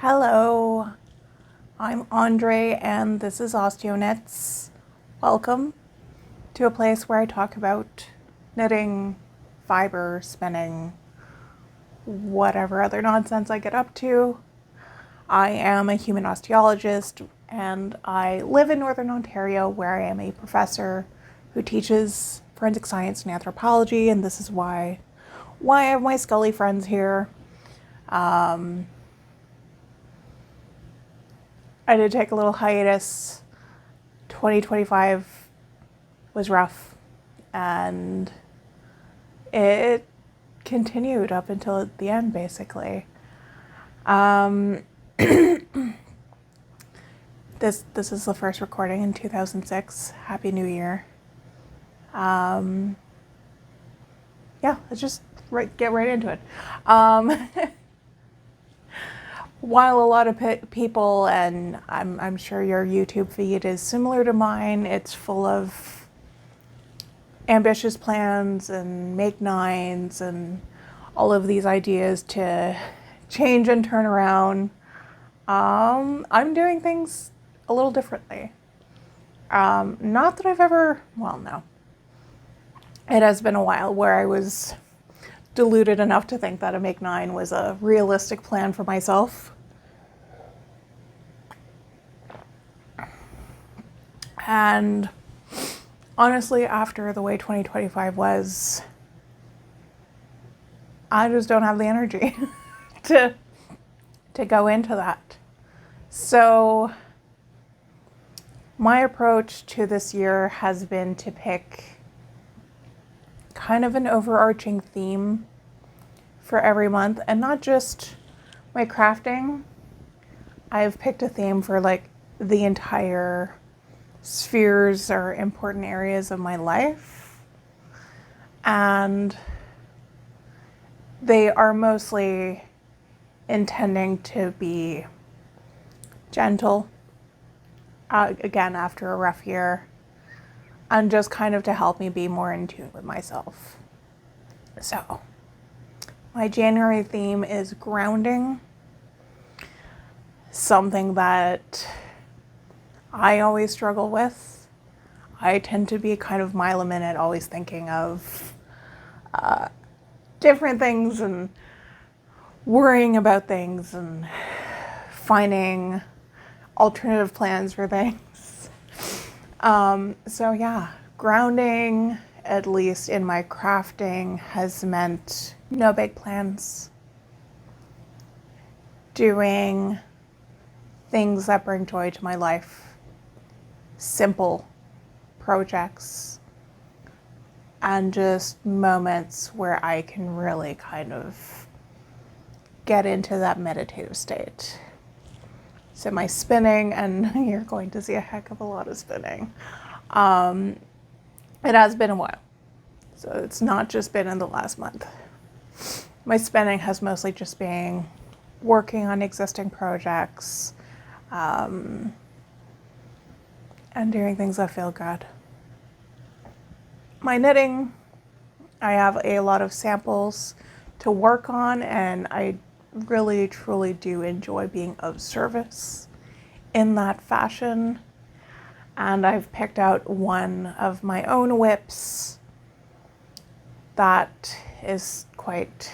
Hello, I'm Andre and this is Osteo. Welcome to a place where I talk about knitting, fiber, spinning, whatever other nonsense I get up to. I am a human osteologist and I live in Northern Ontario where I am a professor who teaches forensic science and anthropology, and this is why I have my Scully friends here. I did take a little hiatus. 2025 was rough and it continued up until the end, basically. This is the first recording in 2006. Happy New Year. Yeah, let's just get right into it. While a lot of people, and I'm sure your YouTube feed is similar to mine, it's full of ambitious plans and make nines and all of these ideas to change and turn around. I'm doing things a little differently. Not that I've ever, well, no. It has been a while where I was deluded enough to think that a make nine was a realistic plan for myself. And honestly, after the way 2025 was, I just don't have the energy to go into that. So my approach to this year has been to pick kind of an overarching theme for every month, and not just my crafting. I've picked a theme for like the entire spheres or important areas of my life, and they are mostly intending to be gentle, again after a rough year, and just kind of to help me be more in tune with myself. So my January theme is grounding, something that I always struggle with. I tend to be kind of mile a minute, always thinking of different things and worrying about things and finding alternative plans for things. So yeah, grounding, at least in my crafting, has meant no big plans. Doing things that bring joy to my life. Simple projects and just moments where I can really kind of get into that meditative state. So my spinning, and you're going to see a heck of a lot of spinning. It has been a while, so it's not just been in the last month. My spinning has mostly just been working on existing projects, and doing things that feel good. My knitting, I have a lot of samples to work on, and I really truly do enjoy being of service in that fashion. And I've picked out one of my own whips that is quite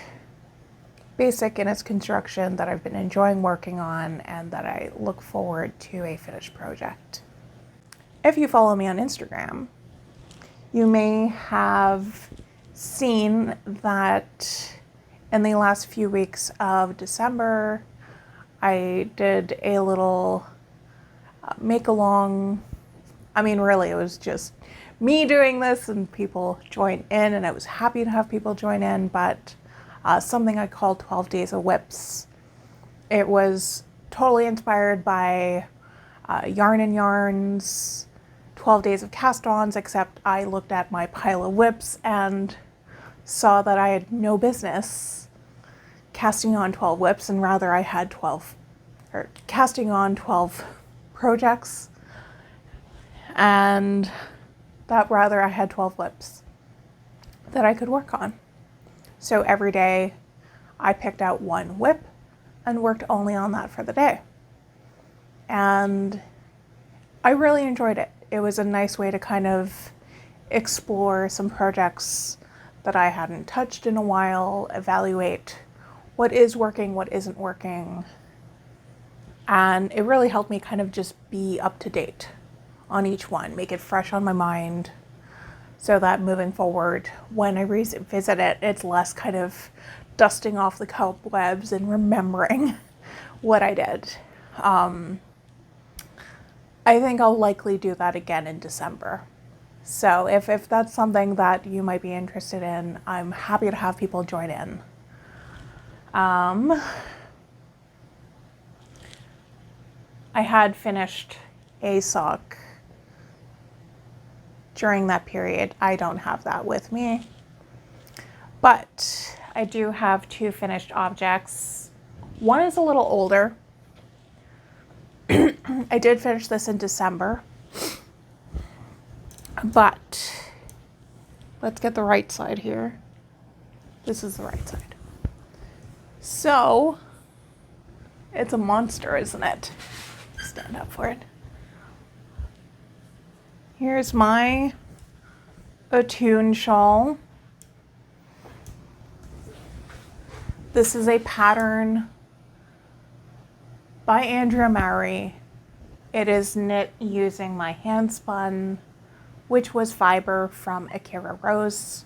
basic in its construction, that I've been enjoying working on, and that I look forward to a finished project. If you follow me on Instagram, you may have seen that in the last few weeks of December, I did a little make-along. I mean, really, it was just me doing this and people joined in, and I was happy to have people join in, but something I called 12 Days of Whips. It was totally inspired by Yarn and Yarns, 12 Days of Cast-Ons, except I looked at my pile of whips and saw that I had no business casting on 12 whips, and rather I had casting on 12 projects, and that rather I had 12 whips that I could work on. So every day I picked out one whip and worked only on that for the day. And I really enjoyed it. It was a nice way to kind of explore some projects that I hadn't touched in a while, evaluate what is working, what isn't working. And it really helped me kind of just be up to date on each one, make it fresh on my mind, so that moving forward, when I revisit it, it's less kind of dusting off the cobwebs and remembering what I did. I think I'll likely do that again in December. So if that's something that you might be interested in, I'm happy to have people join in. I had finished a sock during that period. I don't have that with me, but I do have 2 finished objects. One is a little older. I did finish this in December, but let's get the right side here. This is the right side. So it's a monster, isn't it? Stand up for it. Here's my Attune shawl. This is a pattern by Andrea Mowry. It is knit using my hand spun, which was fiber from Akira Rose.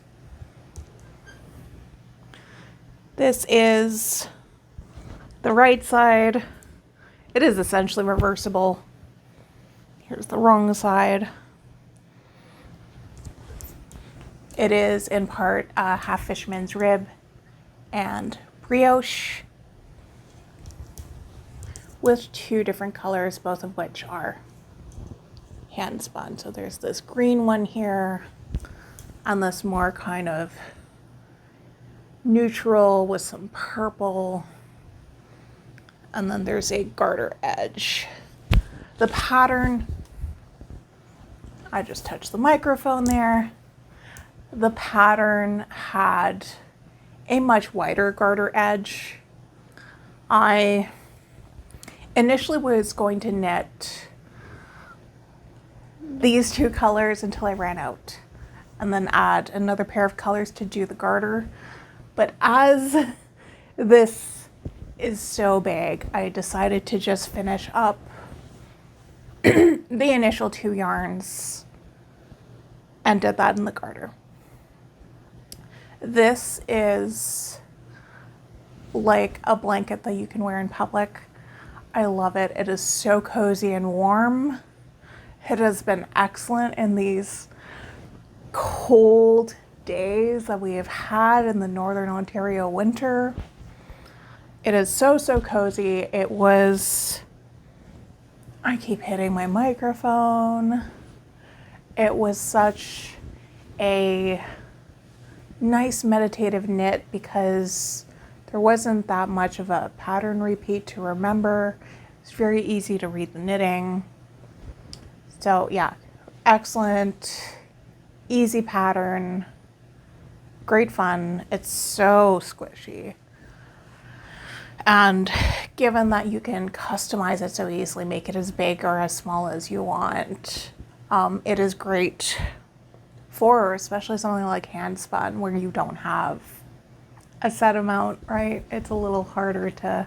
This is the right side. It is essentially reversible. Here's the wrong side. It is in part half fisherman's rib and brioche with 2 different colors, both of which are hand spun. So there's this green one here and this more kind of neutral with some purple. And then there's a garter edge. The pattern, I just touched the microphone there. The pattern had a much wider garter edge. I initially was going to knit these 2 colors until I ran out, and then add another pair of colors to do the garter. But as this is so big, I decided to just finish up the initial 2 yarns and did that in the garter. This is like a blanket that you can wear in public. I love it. It is so cozy and warm. It has been excellent in these cold days that we have had in the Northern Ontario winter. It is so cozy. It was, I keep hitting my microphone. It was such a nice meditative knit because there wasn't that much of a pattern repeat to remember. It's very easy to read the knitting. So yeah, excellent, easy pattern, great fun. It's so squishy. And given that you can customize it so easily, make it as big or as small as you want, it is great for especially something like hand spun where you don't have a set amount, right? It's a little harder to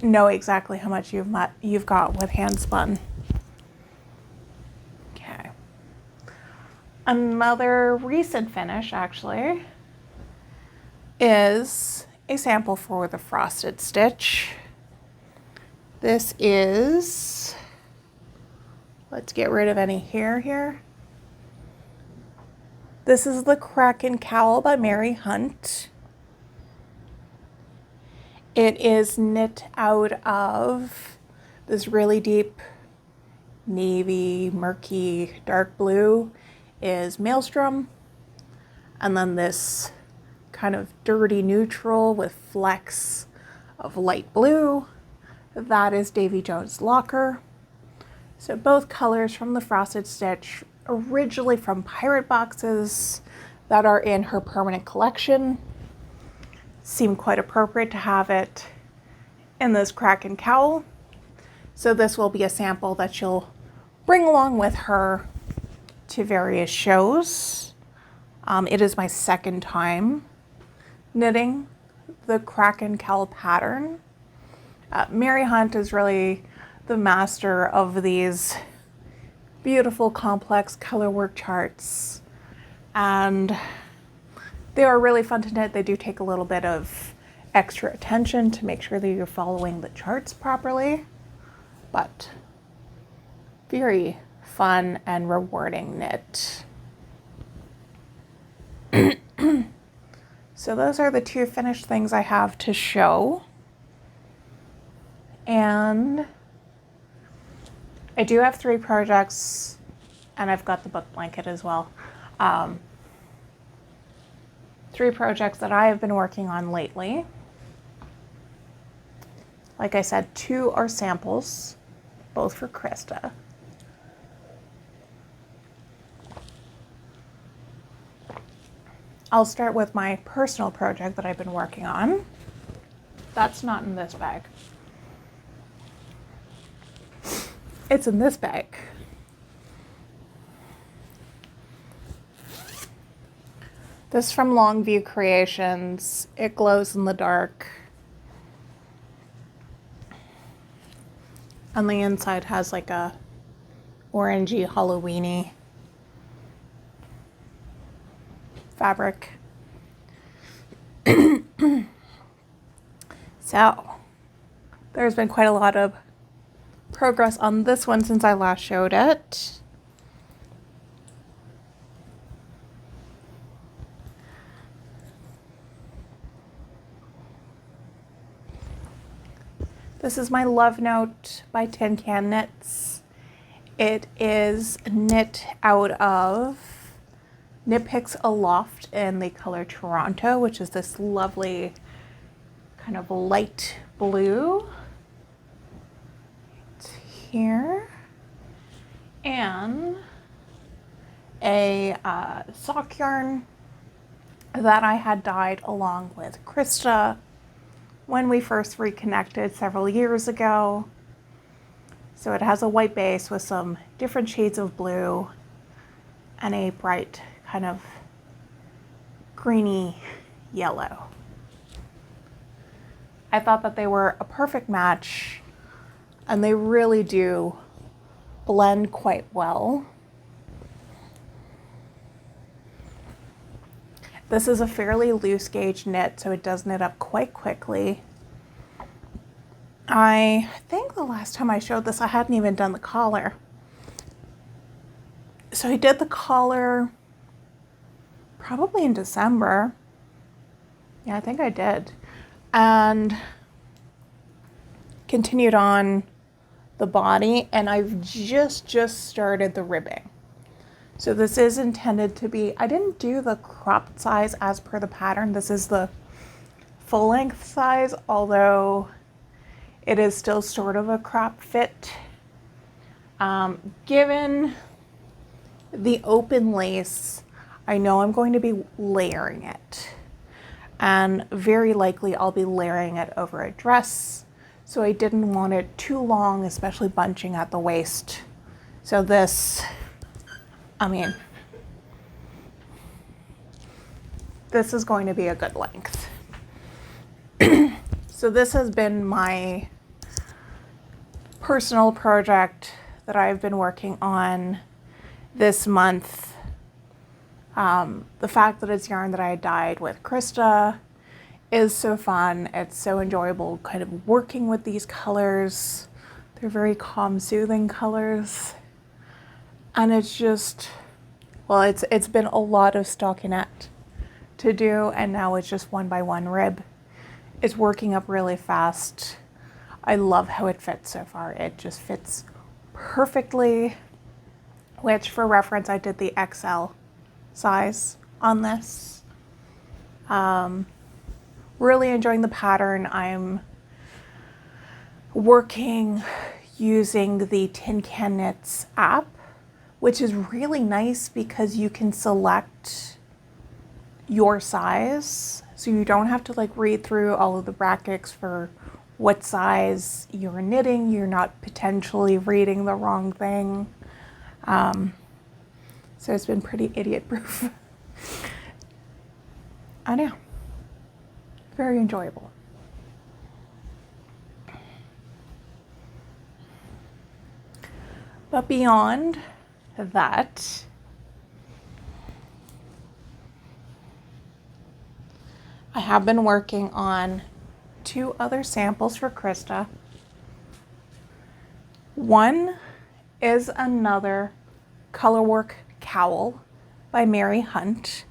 know exactly how much you've got with hand spun. Okay. Another recent finish actually is a sample for the frosted stitch. This is, let's get rid of any hair here. This is the Kraken Cowl by Mary Hunt. It is knit out of this really deep navy, murky, dark blue is Maelstrom. And then this kind of dirty neutral with flecks of light blue, that is Davy Jones Locker. So both colors from the frosted stitch, originally from pirate boxes that are in her permanent collection. seemed quite appropriate to have it in this Kraken cowl. So this will be a sample that she'll bring along with her to various shows. It is my second time knitting the Kraken cowl pattern. Mary Hunt is really the master of these beautiful complex color work charts, and they are really fun to knit. They do take a little bit of extra attention to make sure that you're following the charts properly, but very fun and rewarding knit. So those are the two finished things I have to show. And I do have 3 projects, and I've got the book blanket as well. 3 projects that I have been working on lately. Like I said, 2 are samples, both for Krista. I'll start with my personal project that I've been working on. That's not in this bag. It's in this bag. This is from Longview Creations. It glows in the dark. On the inside has like a orangey Halloween-y fabric. So there's been quite a lot of progress on this one since I last showed it. This is my Love Note by Tin Can Knits. It is knit out of Knit Picks Aloft in the color Toronto, which is this lovely kind of light blue. It's here. And a sock yarn that I had dyed along with Krista when we first reconnected several years ago. So it has a white base with some different shades of blue and a bright kind of greeny yellow. I thought that they were a perfect match, and they really do blend quite well. This is a fairly loose gauge knit, so it does knit up quite quickly. I think the last time I showed this, I hadn't even done the collar. So I did the collar probably in December. Yeah, I think I did. And continued on the body, and I've just started the ribbing. So this is intended to be, I didn't do the cropped size as per the pattern. This is the full length size, although it is still sort of a crop fit. Given the open lace, I know I'm going to be layering it. And very likely I'll be layering it over a dress. So I didn't want it too long, especially bunching at the waist. So this, I mean, this is going to be a good length. So this has been my personal project that I've been working on this month. The fact that it's yarn that I dyed with Krista is so fun. It's so enjoyable kind of working with these colors. They're very calm, soothing colors. And it's just, well, it's been a lot of stockinette to do, and now it's just 1 by 1 rib. It's working up really fast. I love how it fits so far. It just fits perfectly, which for reference, I did the XL size on this. Really enjoying the pattern. I'm working using the Tin Can Knits app, which is really nice because you can select your size, so you don't have to like read through all of the brackets for what size you're knitting. You're not potentially reading the wrong thing. So it's been pretty idiot proof. I know. Very enjoyable. But beyond that, I have been working on 2 other samples for Krista. One is another colorwork cowl by Mary Hunt.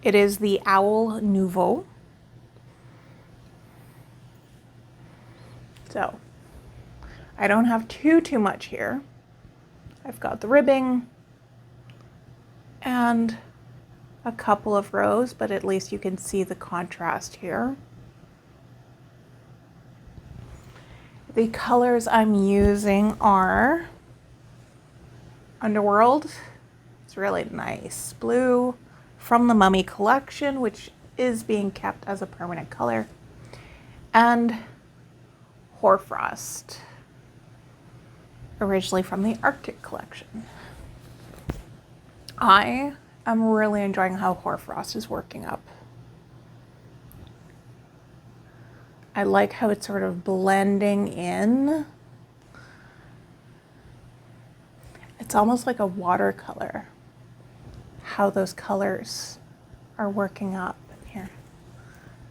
It is the Owl Nouveau. So I don't have too much here. I've got the ribbing and a couple of rows, but at least you can see the contrast here. The colors I'm using are Underworld. It's really nice blue from the Mummy collection, which is being kept as a permanent color, and Hoarfrost, originally from the Arctic collection. I am really enjoying how Hoarfrost is working up. I like how it's sort of blending in. It's almost like a watercolor, how those colors are working up. Here,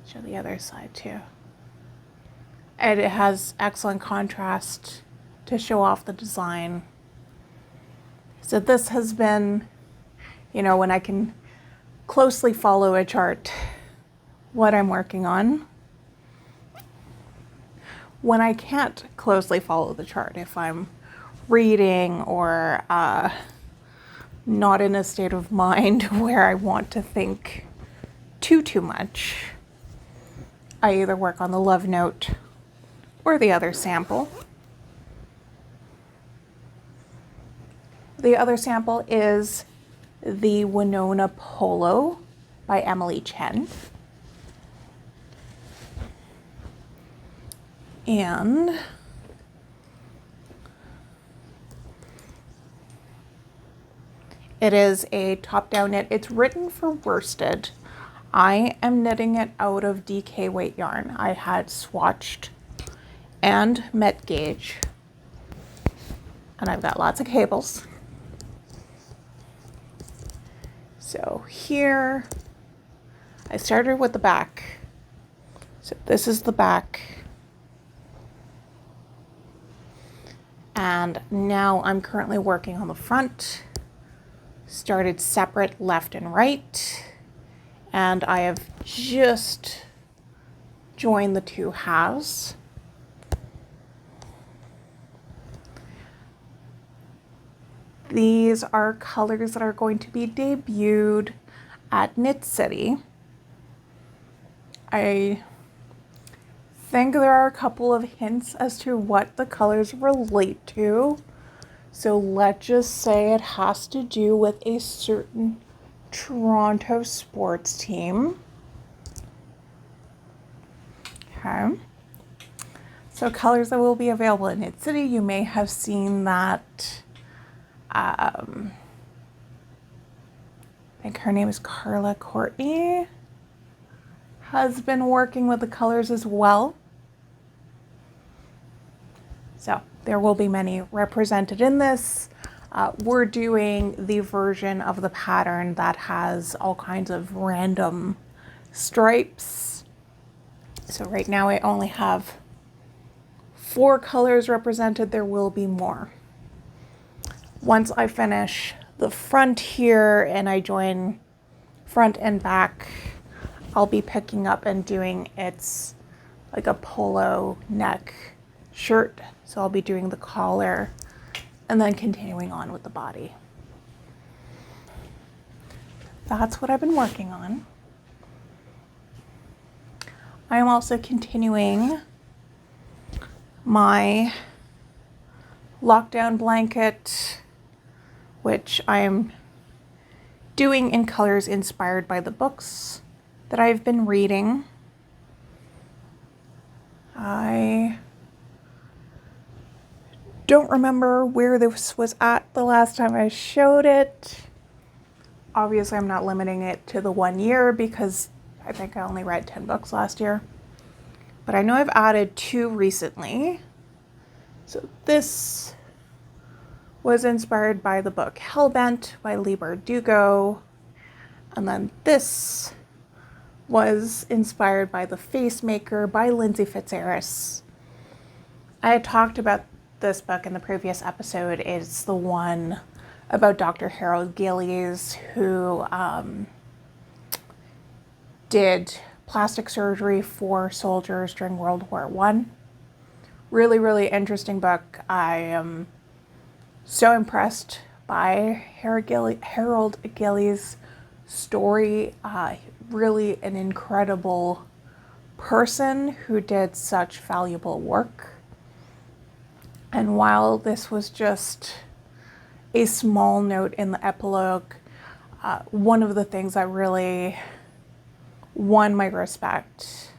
show the other side too. And it has excellent contrast to show off the design. So this has been, you know, when I can closely follow a chart, what I'm working on. When I can't closely follow the chart, if I'm reading or not in a state of mind where I want to think too much, I either work on the love note or the other sample. The other sample is the Winona Polo by Emily Chen. And it is a top-down knit. It's written for worsted. I am knitting it out of DK weight yarn. I had swatched and met gauge, and I've got lots of cables. So here, I started with the back. So this is the back. And now I'm currently working on the front. Started separate left and right. And I have just joined the 2 halves. These are colors that are going to be debuted at Knit City. I think there are a couple of hints as to what the colors relate to. So let's just say it has to do with a certain Toronto sports team. Okay. So colors that will be available in Knit City. You may have seen that. I think her name is Carla Courtney, has been working with the colors as well. So there will be many represented in this. We're doing the version of the pattern that has all kinds of random stripes. So right now I only have 4 colors represented. There will be more. Once I finish the front here and I join front and back, I'll be picking up and doing it's like a polo neck shirt. So I'll be doing the collar and then continuing on with the body. That's what I've been working on. I am also continuing my lockdown blanket, which I am doing in colors inspired by the books that I've been reading. I don't remember where this was at the last time I showed it. Obviously, I'm not limiting it to the 1 year because I think I only read 10 books last year. But I know I've added 2 recently. So this was inspired by the book Hellbent by Leigh Bardugo. And then this was inspired by The Facemaker by Lindsay Fitzgerald. I had talked about this book in the previous episode. It's the one about Dr. Harold Gillies, who did plastic surgery for soldiers during World War I. Really, really interesting book. I am so impressed by Harold Gillies' story. Really an incredible person who did such valuable work. And while this was just a small note in the epilogue, one of the things that really won my respect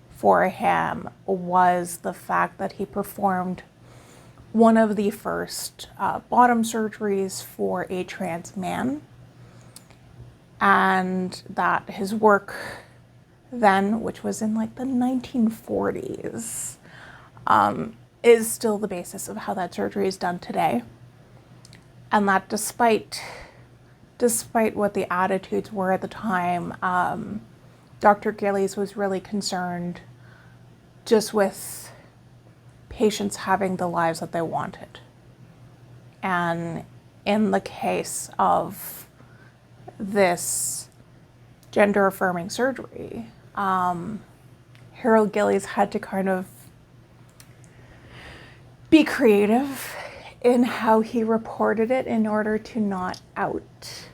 for him was the fact that he performed one of the first bottom surgeries for a trans man, and that his work then, which was in like the 1940s, is still the basis of how that surgery is done today. And that despite what the attitudes were at the time, Dr. Gillies was really concerned just with patients having the lives that they wanted. And in the case of this gender-affirming surgery, Harold Gillies had to kind of be creative in how he reported it in order to not out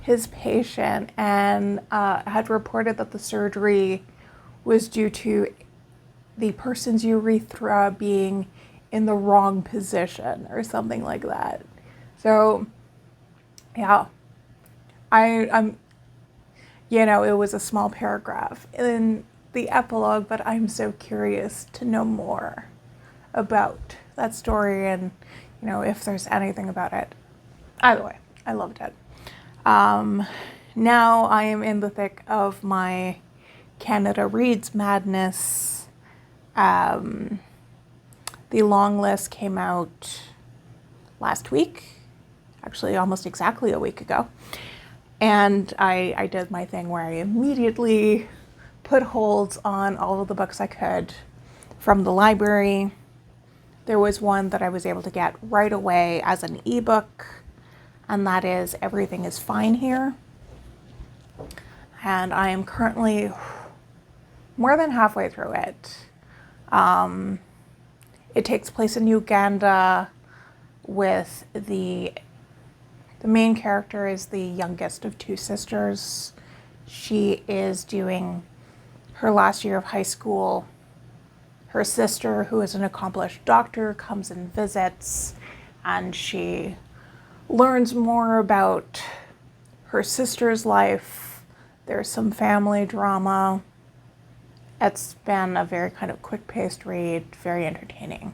his patient, and had reported that the surgery was due to the person's urethra being in the wrong position or something like that. So, yeah, I'm, it was a small paragraph in the epilogue, but I'm so curious to know more about that story and, if there's anything about it. Either way, I loved it. Now I am in the thick of my Canada Reads madness. The long list came out last week, actually almost exactly a week ago. And I did my thing where I immediately put holds on all of the books I could from the library. There was one that I was able to get right away as an ebook, and that is Everything is Fine Here. And I am currently more than halfway through it. It takes place in Uganda, with the main character is the youngest of 2 sisters. She is doing her last year of high school. Her sister, who is an accomplished doctor, comes and visits, and she learns more about her sister's life. There's some family drama. It's been a very kind of quick-paced read, very entertaining.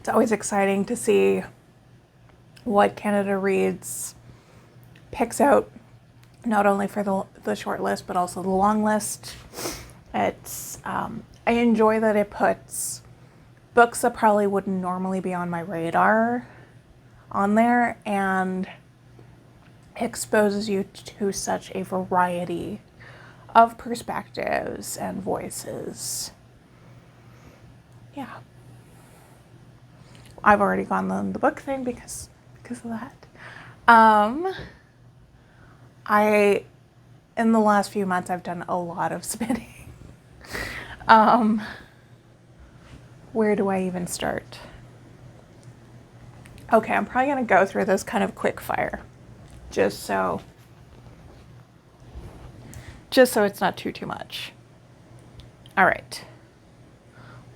It's always exciting to see what Canada Reads picks out, not only for the short list, but also the long list. It's, I enjoy that it puts books that probably wouldn't normally be on my radar on there, and exposes you to such a variety of perspectives and voices. Yeah. I've already gone on the book thing because of that. In the last few months, I've done a lot of spinning. Where do I even start? Okay, I'm probably going to go through this kind of quick fire, just so it's not too much. All right.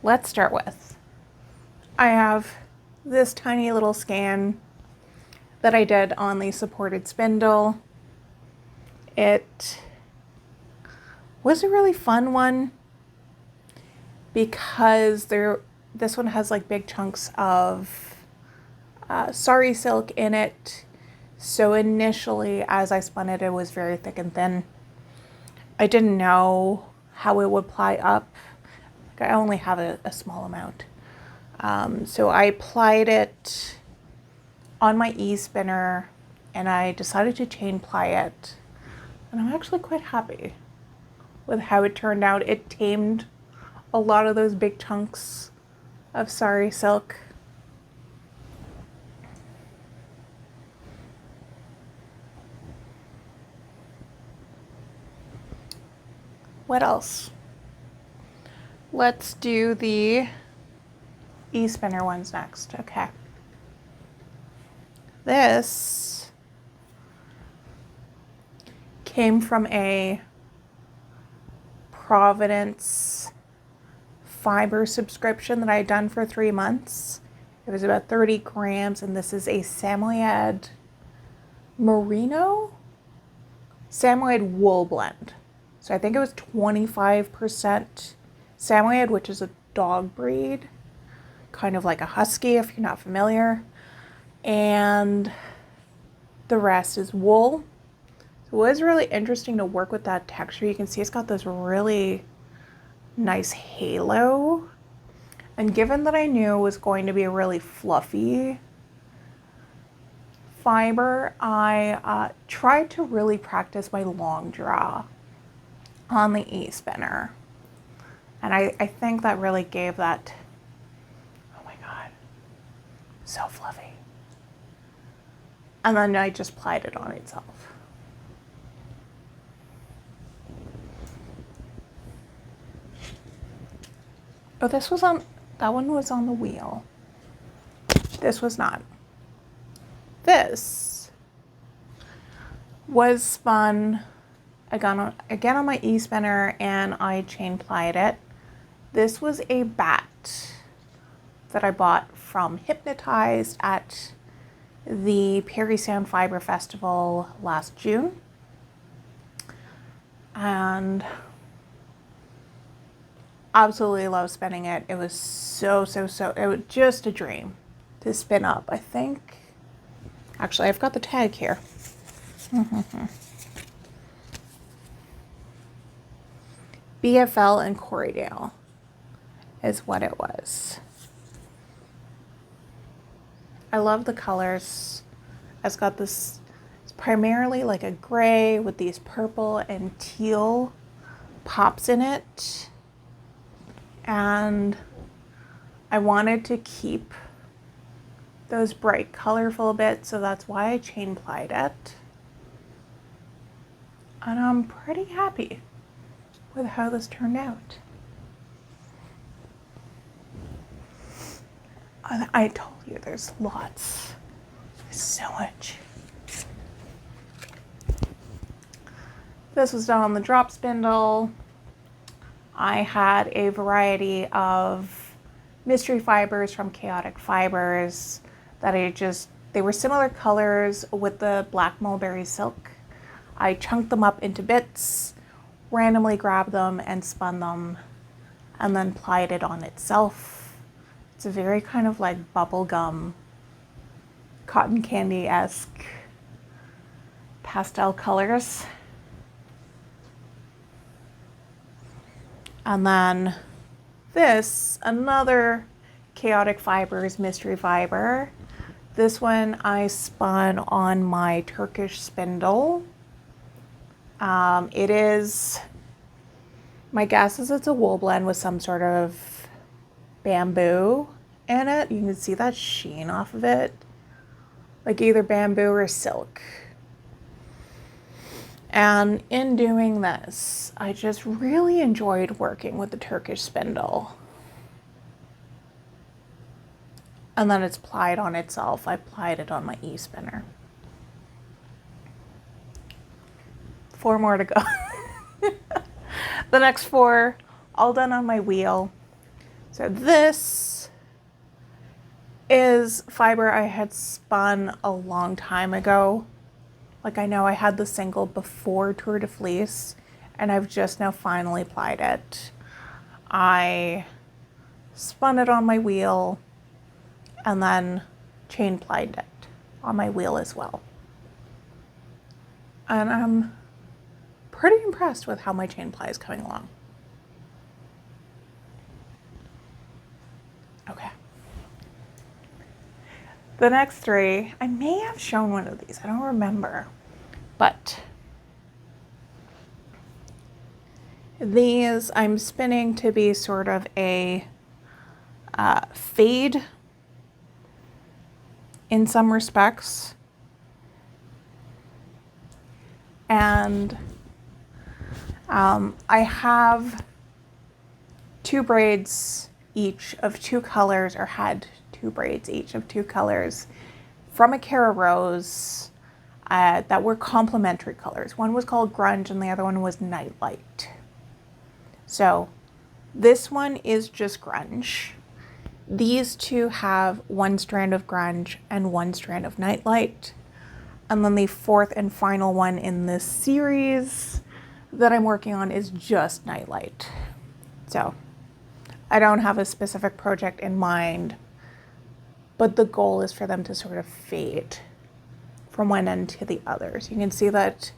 Let's start with, I have this tiny little scan that I did on the supported spindle. It was a really fun one because this one has like big chunks of sari silk in it. So initially, as I spun it, it was very thick and thin. I didn't know how it would ply up. Like, I only have a small amount. So I applied it on my e-spinner and I decided to chain ply it. And I'm actually quite happy with how it turned out. It tamed a lot of those big chunks of sari silk. What else? Let's do the e-spinner ones next. Okay. This came from a Providence fiber subscription that I had done for 3 months. It was about 30 grams, and this is a Samoyed merino Samoyed wool blend. So I think it was 25% Samoyed, which is a dog breed, kind of like a husky if you're not familiar, and the rest is wool. So it was really interesting to work with that texture. You can see it's got this really nice halo, and given that I knew it was going to be a really fluffy fiber, I tried to really practice my long draw on the e-spinner, and I think that really gave that, oh my god, so fluffy. And then I just plied it on itself. Oh, that one was on the wheel. This was not. This was spun again on my e-spinner, and I chain plied it. This was a bat that I bought from Hypnotized at the Perry Sound Fiber Festival last June. And absolutely love spinning it. It was so, it was just a dream to spin up. I think, actually, I've got the tag here. BFL and Corriedale is what it was. I love the colors. It's got this, it's primarily like a gray with these purple and teal pops in it. And I wanted to keep those bright colorful bits, so that's why I chain plied it. And I'm pretty happy with how this turned out. I told you there's lots. There's so much. This was done on the drop spindle. I had a variety of mystery fibers from Chaotic Fibers that they were similar colors with the black mulberry silk. I chunked them up into bits, randomly grabbed them and spun them, and then plied it on itself. It's a very kind of like bubblegum, cotton candy-esque pastel colors. And then this, another Chaotic Fibers mystery fiber. This one I spun on my Turkish spindle. It is, my guess is it's a wool blend with some sort of bamboo in it. You can see that sheen off of it, like either bamboo or silk. And in doing this, I just really enjoyed working with the Turkish spindle. And then it's plied on itself. I plied it on my e-spinner. 4 more to go. The next 4, all done on my wheel. So this is fiber I had spun a long time ago. Like, I know I had the single before Tour de Fleece, and I've just now finally plied it. I spun it on my wheel and then chain plied it on my wheel as well. And I'm pretty impressed with how my chain ply is coming along. Okay. The next three, I may have shown one of these, I don't remember, but these I'm spinning to be sort of a fade in some respects. And I have two braids each of two colors, or had two braids each of two colors from a Cara Rose that were complementary colors. One was called Grunge and the other one was Nightlight. So this one is just Grunge. These two have one strand of Grunge and one strand of Nightlight. And then the fourth and final one in this series that I'm working on is just Nightlight. So I don't have a specific project in mind, but the goal is for them to sort of fade from one end to the other. So you can see that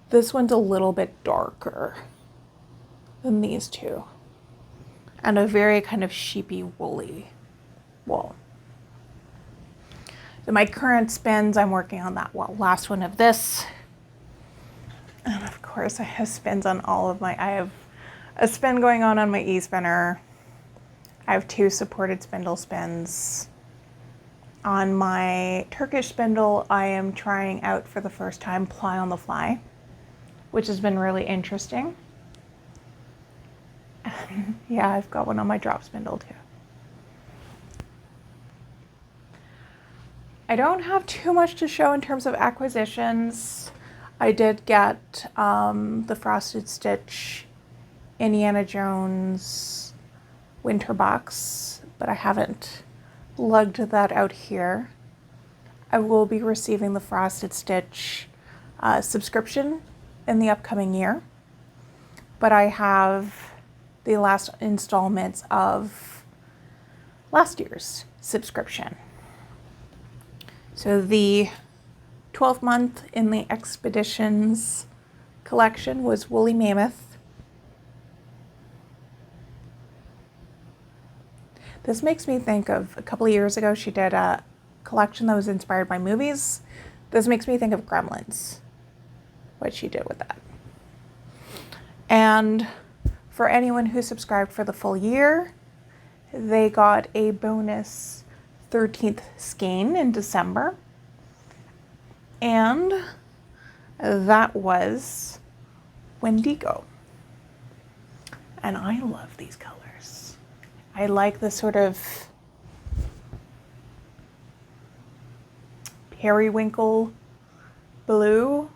this one's a little bit darker than these two, and a very kind of sheepy woolly wool. So my current spins, I'm working on that last one of this. And of course I have spins on all of I have a spin going on my e-spinner. I have two supported spindle spins. On my Turkish spindle, I am trying out for the first time ply on the fly, which has been really interesting. Yeah, I've got one on my drop spindle too. I don't have too much to show in terms of acquisitions. I did get the Frosted Stitch Indiana Jones winter box, but I haven't lugged that out here. I will be receiving the Frosted Stitch subscription in the upcoming year, but I have the last installments of last year's subscription. So the 12th month in the Expeditions collection was Woolly Mammoth. This makes me think of a couple of years ago, she did a collection that was inspired by movies. This makes me think of Gremlins, what she did with that. And for anyone who subscribed for the full year, they got a bonus 13th skein in December. And that was Wendigo. And I love these colors. I like the sort of periwinkle blue,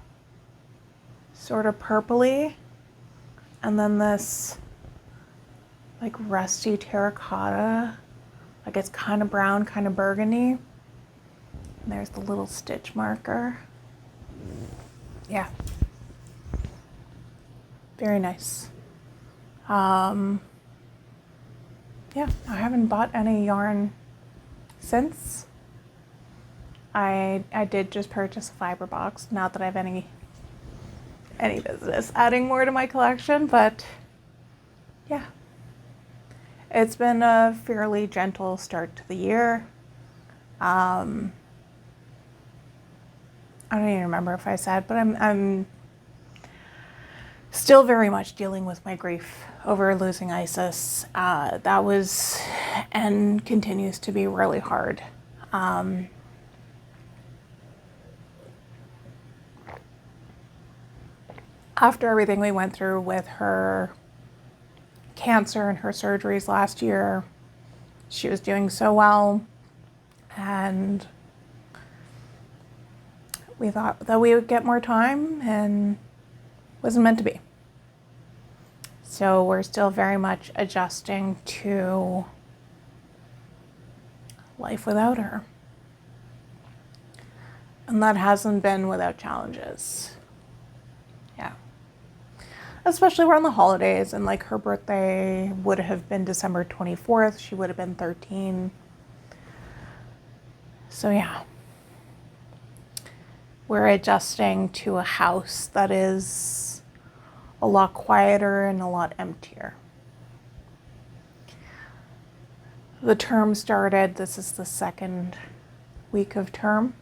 sort of purpley, and then this like rusty terracotta, like it's kind of brown, kind of burgundy. And there's the little stitch marker. Yeah, very nice. Yeah, I haven't bought any yarn since. I did just purchase a fiber box, not that I have any business adding more to my collection, but yeah. It's been a fairly gentle start to the year. I don't even remember if I said, but I'm still very much dealing with my grief over losing Isis. That was and continues to be really hard. After everything we went through with her cancer and her surgeries last year, she was doing so well, and we thought that we would get more time, and wasn't meant to be. So we're still very much adjusting to life without her. And that hasn't been without challenges. Yeah. Especially around the holidays, and like her birthday would have been December 24th. She would have been 13. So yeah. We're adjusting to a house that is a lot quieter and a lot emptier. The term started, this is the second week of term.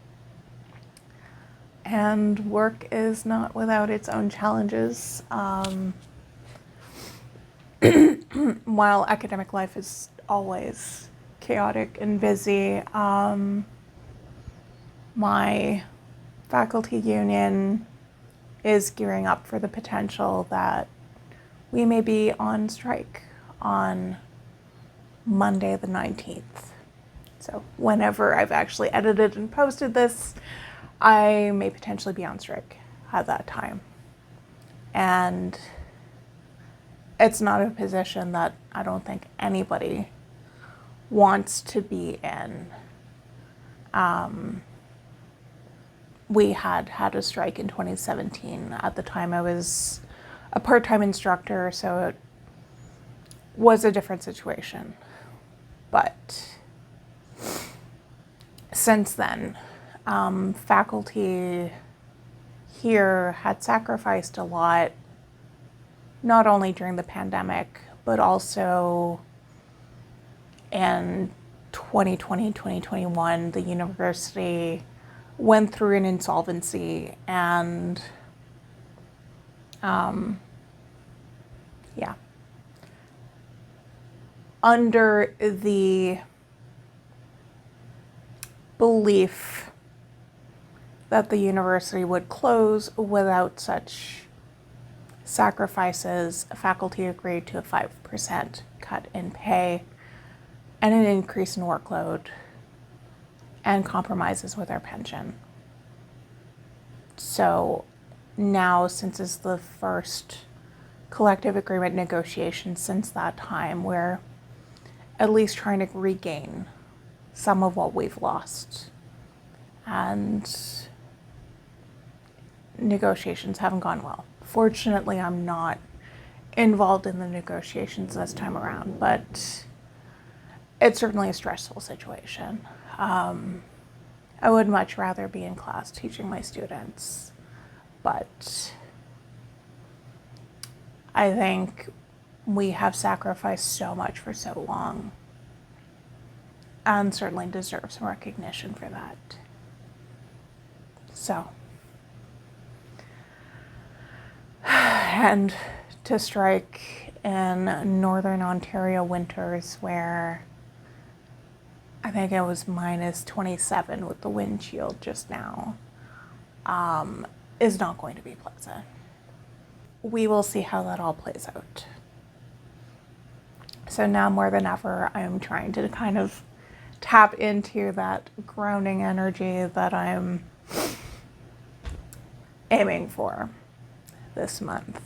And work is not without its own challenges. While academic life is always chaotic and busy, my faculty union is gearing up for the potential that we may be on strike on Monday the 19th. So whenever I've actually edited and posted this, I may potentially be on strike at that time. And it's not a position that I don't think anybody wants to be in. We had a strike in 2017. At the time I was a part-time instructor, so it was a different situation. But since then, faculty here had sacrificed a lot, not only during the pandemic, but also in 2020, 2021, the university went through an insolvency, and yeah, under the belief that the university would close without such sacrifices, faculty agreed to a 5% cut in pay and an increase in workload and compromises with our pension. So now, since it's the first collective agreement negotiation since that time, we're at least trying to regain some of what we've lost. And negotiations haven't gone well. Fortunately, I'm not involved in the negotiations this time around, but it's certainly a stressful situation. I would much rather be in class teaching my students, but I think we have sacrificed so much for so long and certainly deserve some recognition for that. So, and to strike in Northern Ontario winters where I think it was minus 27 with the wind chill just now, is not going to be pleasant. We will see how that all plays out. So now more than ever, I'm trying to kind of tap into that grounding energy that I'm aiming for this month.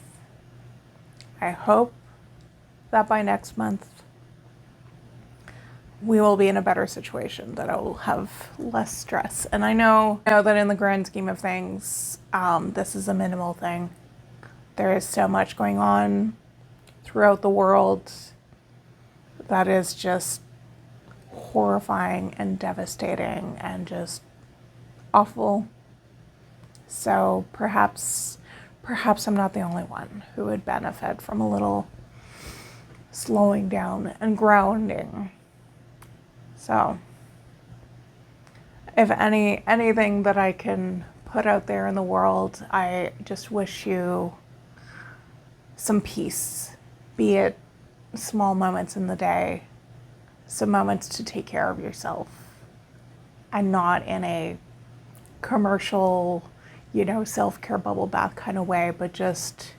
I hope that by next month, we will be in a better situation, that I will have less stress. And I know that in the grand scheme of things, this is a minimal thing. There is so much going on throughout the world that is just horrifying and devastating and just awful. So perhaps I'm not the only one who would benefit from a little slowing down and grounding. So if anything that I can put out there in the world, I just wish you some peace, be it small moments in the day, some moments to take care of yourself, and not in a commercial, self-care bubble bath kind of way, but just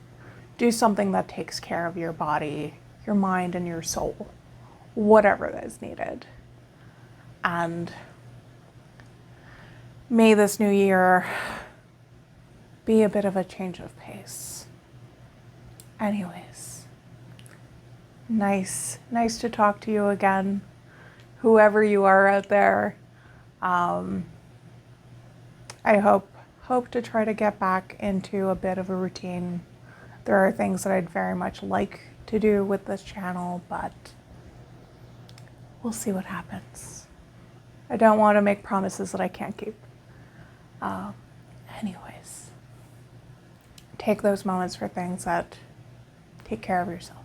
do something that takes care of your body, your mind, and your soul, whatever that is needed. And may this new year be a bit of a change of pace. Anyways, nice to talk to you again. whoever you are out there. I hope to try to get back into a bit of a routine. There are things that I'd very much like to do with this channel, but we'll see what happens. I don't want to make promises that I can't keep. Anyways, take those moments for things that take care of yourself.